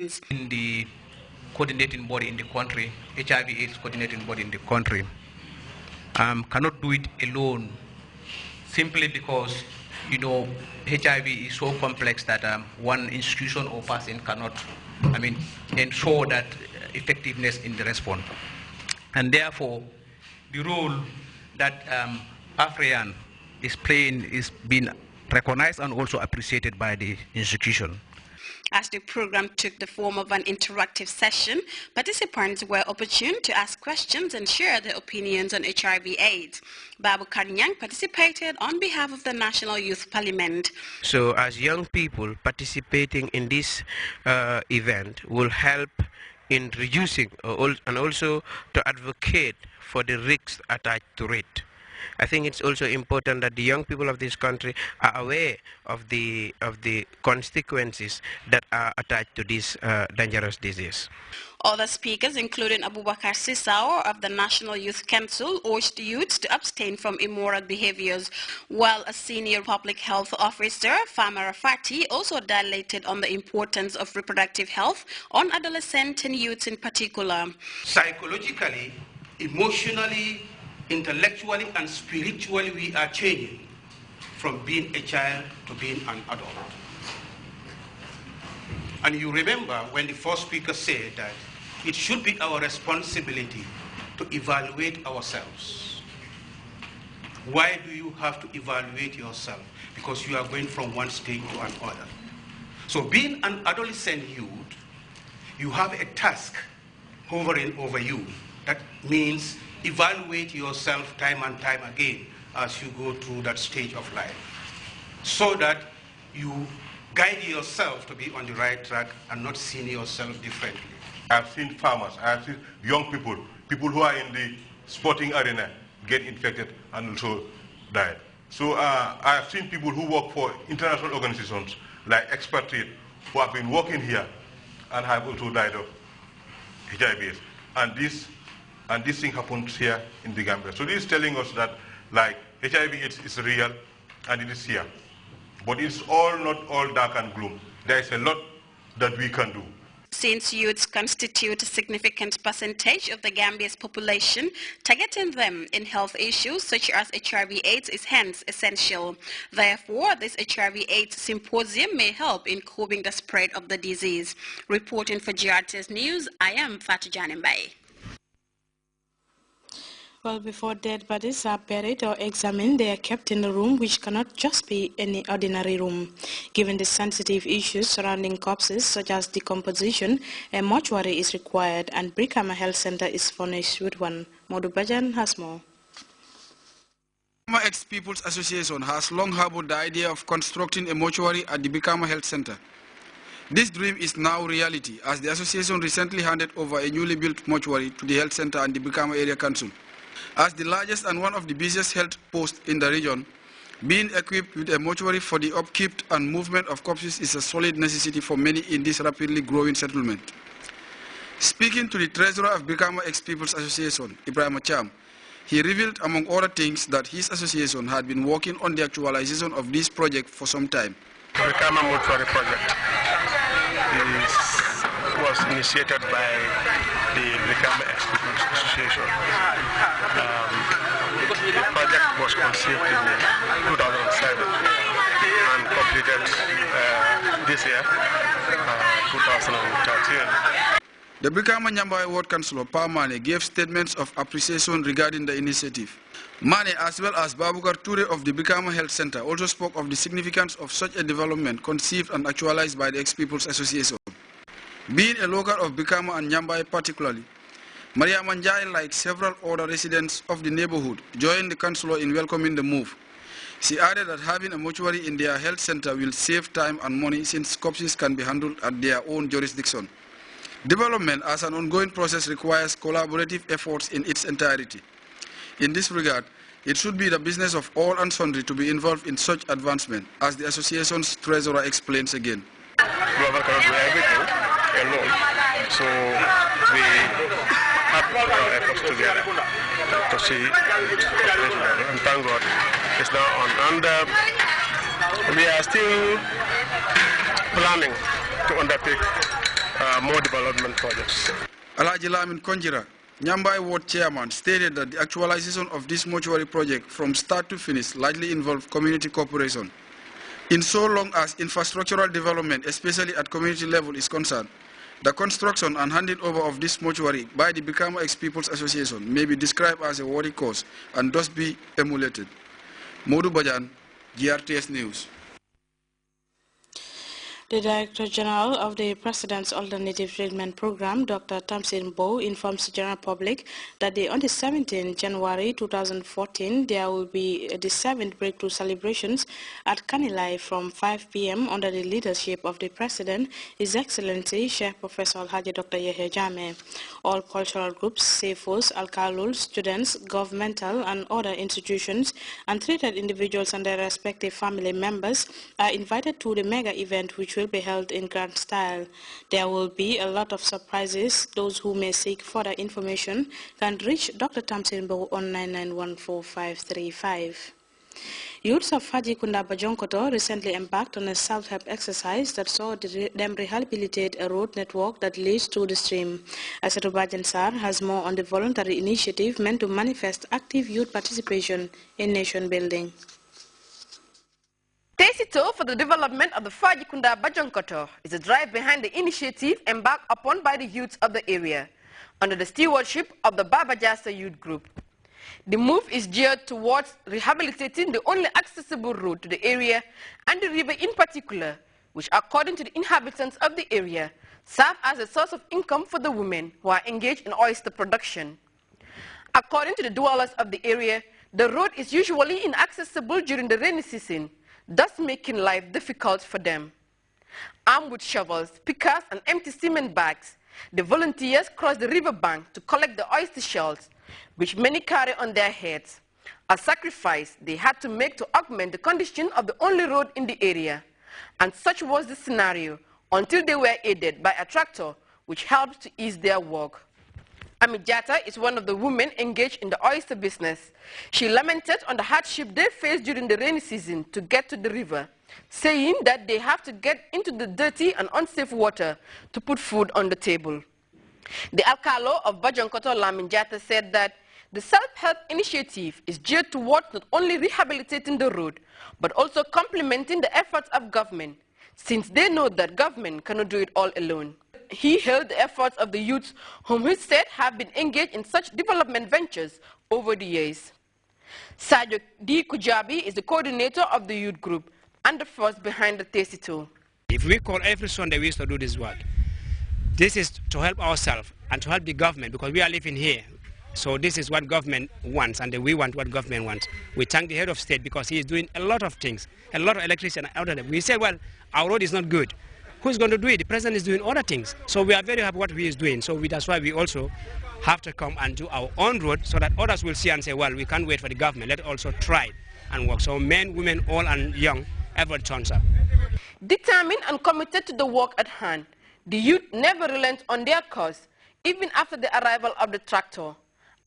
In the coordinating body in the country, HIV/AIDS coordinating body in the country, cannot do it alone, simply because HIV is so complex that one institution or person cannot, ensure that effectiveness in the response. And therefore, the role that AFRIAN is playing is being recognized and also appreciated by the institution. As the program took the form of an interactive session, participants were opportune to ask questions and share their opinions on HIV/AIDS. Babu Kanyang participated on behalf of the National Youth Parliament. So as young people participating in this event will help in reducing and also to advocate for the risks attached to it. I think it's also important that the young people of this country are aware of the consequences that are attached to this dangerous disease. Other speakers, including Abubakar Sisao of the National Youth Council, urged youths to abstain from immoral behaviors, while a senior public health officer, Fama Rafati, also dilated on the importance of reproductive health on adolescents and youths in particular. Psychologically, emotionally, intellectually and spiritually, we are changing from being a child to being an adult. And you remember when the first speaker said that it should be our responsibility to evaluate ourselves. Why do you have to evaluate yourself? Because you are going from one stage to another. So being an adolescent youth, you have a task hovering over you. That means evaluate yourself time and time again as you go through that stage of life, so that you guide yourself to be on the right track and not seeing yourself differently. I've seen farmers, I've seen young people who are in the sporting arena get infected and also die. So I've seen people who work for international organizations like Expatriate who have been working here and have also died of HIV. And this thing happens here in the Gambia. So this is telling us that HIV is real and it is here. But it's not all dark and gloom. There is a lot that we can do. Since youths constitute a significant percentage of the Gambia's population, targeting them in health issues such as HIV/AIDS is hence essential. Therefore, this HIV/AIDS symposium may help in curbing the spread of the disease. Reporting for Grts News, I am Fatou Janimbai. Well, before dead bodies are buried or examined, they are kept in a room which cannot just be any ordinary room. Given the sensitive issues surrounding corpses such as decomposition, a mortuary is required and Brikama Health Center is furnished with one. Modu Bajan has more. The Ex-People's Association has long harbored the idea of constructing a mortuary at the Brikama Health Center. This dream is now reality as the association recently handed over a newly built mortuary to the health center and the Brikama Area Council. As the largest and one of the busiest health posts in the region, being equipped with a mortuary for the upkeep and movement of corpses is a solid necessity for many in this rapidly growing settlement. Speaking to the treasurer of Brikama Ex-People's Association, Ibrahim Cham, he revealed among other things that his association had been working on the actualization of this project for some time. The Brikama Mortuary project was initiated by the Brikama Ex-People's Association. The project was conceived in 2007 and completed this year, 2013. The Brikama Nyambai Ward Councillor Pa Mane gave statements of appreciation regarding the initiative. Mane, as well as Babukar Ture of the Brikama Health Center, also spoke of the significance of such a development conceived and actualized by the Ex-People's Association. Being a local of Brikama and Nyambai particularly, Maria Manjai, like several other residents of the neighborhood, joined the councillor in welcoming the move. She added that having a mortuary in their health center will save time and money since corpses can be handled at their own jurisdiction. Development as an ongoing process requires collaborative efforts in its entirety. In this regard, it should be the business of all and sundry to be involved in such advancement, as the association's treasurer explains again. Whoever cannot do everything alone, so we have put our efforts together to see and thank God it's now on. And we are still planning to undertake more development projects. Alhaji Lamin Konjira, Nyambai Ward Chairman, stated that the actualization of this mortuary project from start to finish largely involved community cooperation. In so long as infrastructural development, especially at community level, is concerned, the construction and handing over of this mortuary by the Brikama Ex-Peoples Association may be described as a worthy cause and thus be emulated. Modu Bajan, GRTS News. The Director General of the President's Alternative Treatment Program, Dr. Tamsin Bow, informs the general public that on the 17th January 2014, there will be the 7th breakthrough celebrations at Kanilai from 5 p.m. under the leadership of the President, His Excellency Sheikh Professor Alhaji Dr. Yahya Jammeh. All cultural groups, sefos, alkalul, students, governmental and other institutions, and treated individuals and their respective family members are invited to the mega event, which will be held in grand style. There will be a lot of surprises. Those who may seek further information can reach Dr. Tamsin Bow on 99145535. Youths of Fajikunda Bajonkoto recently embarked on a self-help exercise that saw them rehabilitate a road network that leads to the stream. Asatu Bajansar has more on the voluntary initiative meant to manifest active youth participation in nation building. Tesito for the development of the Fajikunda Bajonkoto is a drive behind the initiative embarked upon by the youths of the area under the stewardship of the Baba Jasa Youth Group. The move is geared towards rehabilitating the only accessible road to the area and the river in particular, which according to the inhabitants of the area, serve as a source of income for the women who are engaged in oyster production. According to the dwellers of the area, the road is usually inaccessible during the rainy season, thus making life difficult for them. Armed with shovels, pickers and empty cement bags, the volunteers cross the riverbank to collect the oyster shells, which many carry on their heads, a sacrifice they had to make to augment the condition of the only road in the area. And such was the scenario until they were aided by a tractor, which helped to ease their work. Amijata is one of the women engaged in the oyster business. She lamented on the hardship they faced during the rainy season to get to the river, saying that they have to get into the dirty and unsafe water to put food on the table. The Alcalo of Bajonkoto Laminjata said that the self-help initiative is geared towards not only rehabilitating the road, but also complementing the efforts of government, since they know that government cannot do it all alone. He hailed the efforts of the youths whom he said have been engaged in such development ventures over the years. Sadio D. Kujabi is the coordinator of the youth group and the force behind the Tesito. If we call every Sunday, we used to do this work. This is to help ourselves and to help the government because we are living here. So this is what government wants and we want what government wants. We thank the head of state because he is doing a lot of things, a lot of electricity out of them. We said, well, our road is not good. Who's going to do it? The president is doing other things. So we are very happy what he is doing. So that's why we also have to come and do our own road so that others will see and say, well, we can't wait for the government. Let's also try and work. So men, women, old and young, everyone turns up. Determined and committed to the work at hand, the youth never relent on their cause, even after the arrival of the tractor,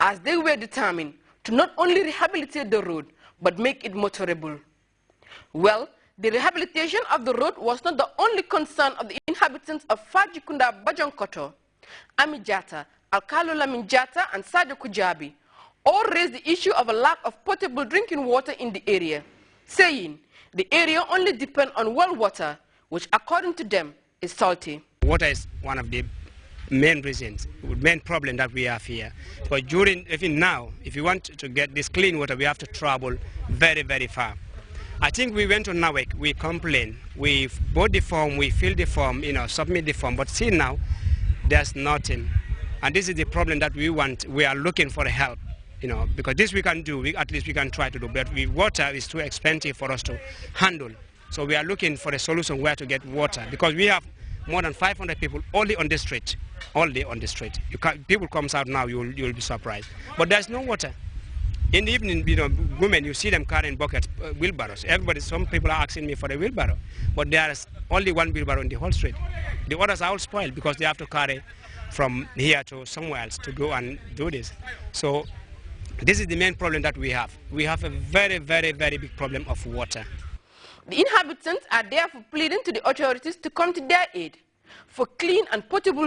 as they were determined to not only rehabilitate the road, but make it motorable. Well, the rehabilitation of the road was not the only concern of the inhabitants of Fajikunda Bajonkoto. Amijata, Alkalo Laminjata and Sadio Kujabi all raised the issue of a lack of potable drinking water in the area, saying the area only depends on well water, which according to them is salty. Water is one of the main reasons, main problem that we have here. But even now, if you want to get this clean water, we have to travel very, very far. I think we went to Nawek, we complained, we bought the form, we filled the form, submit the form, but see now, there's nothing. And this is the problem that we want, we are looking for help, because this we can do, at least we can try to do, but water is too expensive for us to handle. So we are looking for a solution where to get water, because we have more than 500 people only on the street, people comes out now, you'll be surprised. But there's no water. In the evening, women, you see them carrying buckets, wheelbarrows. Some people are asking me for a wheelbarrow, but there is only one wheelbarrow in the whole street. The others are all spoiled because they have to carry from here to somewhere else to go and do this. So this is the main problem that we have. We have a very, very, very big problem of water. The inhabitants are therefore pleading to the authorities to come to their aid. for clean and potable